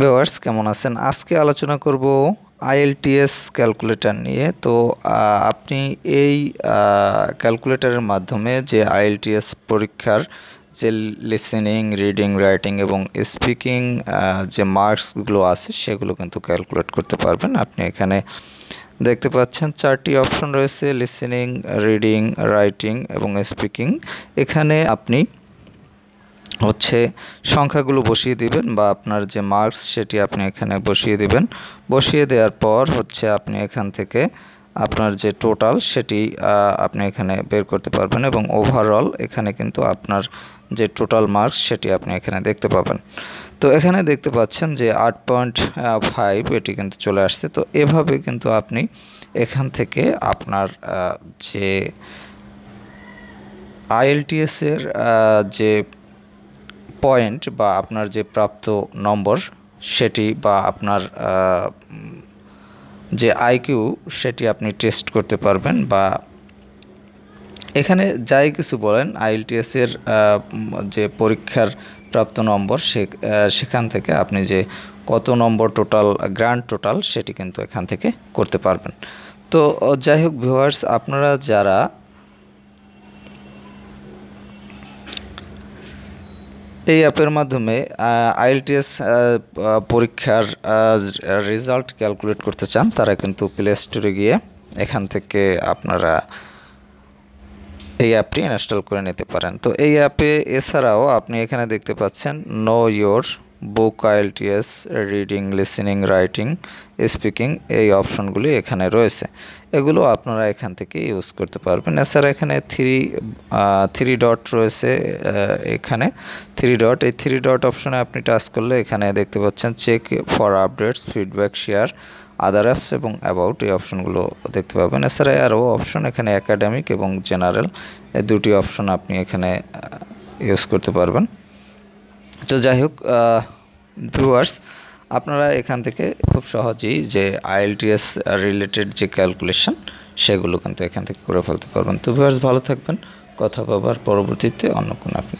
Viewers কেমন আছেন? আজকে আলোচনা করব আইএলটিএস ক্যালকুলেটর নিয়ে। তো আপনি এই ক্যালকুলেটরের মাধ্যমে যে আইএলটিএস পরীক্ষার যে লিসেনিং, রিডিং, রাইটিং এবং স্পিকিং যে মার্কসগুলো আছে সেগুলো কিন্তু ক্যালকুলেট করতে পারবেন। আপনি এখানে দেখতে পাচ্ছেন 4টি অপশন রয়েছে: লিসেনিং, রিডিং, রাইটিং এবং স্পিকিং। এখানে আপনি সংখ্যাগুলো বসিয়ে দিবেন বা আপনার যে মার্কস সেটি আপনি এখানে বসিয়ে দিবেন। বসিয়ে দেওয়ার পর আপনি এখান থেকে আপনার যে টোটাল সেটি আপনি এখানে বের করতে পারবেন এবং ওভারঅল এখানে কিন্তু আপনার যে টোটাল মার্কস সেটি আপনি এখানে দেখতে পাবেন। তো এখানে দেখতে পাচ্ছেন যে 8.5 এটি কিন্তু চলে আসছে। তো এভাবে কিন্তু আপনি এখান থেকে আপনার যে আইএলটিএস এর যে পয়েন্ট বা আপনার যে প্রাপ্ত নম্বর সেটি বা আপনার যে আইকিউ সেটি আপনি টেস্ট করতে পারবেন। বা এখানে যাই কিছু বলেন, আইএলটিএস এর যে পরীক্ষার প্রাপ্ত নম্বর সেখান থেকে আপনি যে কত নম্বর টোটাল গ্র্যান্ড টোটাল সেটি কিন্তু এখান থেকে করতে পারবেন। তো যাই হোক ভিউয়ার্স, আপনারা যারা এই অ্যাপের মাধ্যমে আইএলটিএস পরীক্ষার রেজাল্ট ক্যালকুলেট করতে চান তারা কিন্তু প্লে স্টোরে গিয়ে এখান থেকে আপনারা এই অ্যাপটি ইনস্টল করে নিতে পারেন। তো এই অ্যাপে এছাড়াও আপনি এখানে দেখতে পাচ্ছেন know your book, IELTS, reading, listening, writing, speaking, এই অপশনগুলি এখানে রয়েছে। এগুলো আপনারা এখান থেকে ইউজ করতে পারবেন। এছাড়া এখানে থ্রি ডট রয়েছে। এখানে এই থ্রি ডট অপশনে আপনি টাচ করলে এখানে দেখতে পাচ্ছেন check for updates, feedback, share, other apps এবং অ্যাবাউট, এই অপশনগুলো দেখতে পাবেন। এছাড়া আরও অপশন এখানে একাডেমিক এবং জেনারেল, এই দুটি অপশন আপনি এখানে ইউজ করতে পারবেন। তো যাই হোক ভিউয়ার্স, আপনারা এখান থেকে খুব সহজেই যে আইএলটিএস রিলেটেড যে ক্যালকুলেশন সেগুলো কিন্তু এখান থেকে করে ফেলতে পারবেন। তো ভিউয়ার্স ভালো থাকবেন, কথা বলবার পরবর্তীতে অন্য কোনো আপনি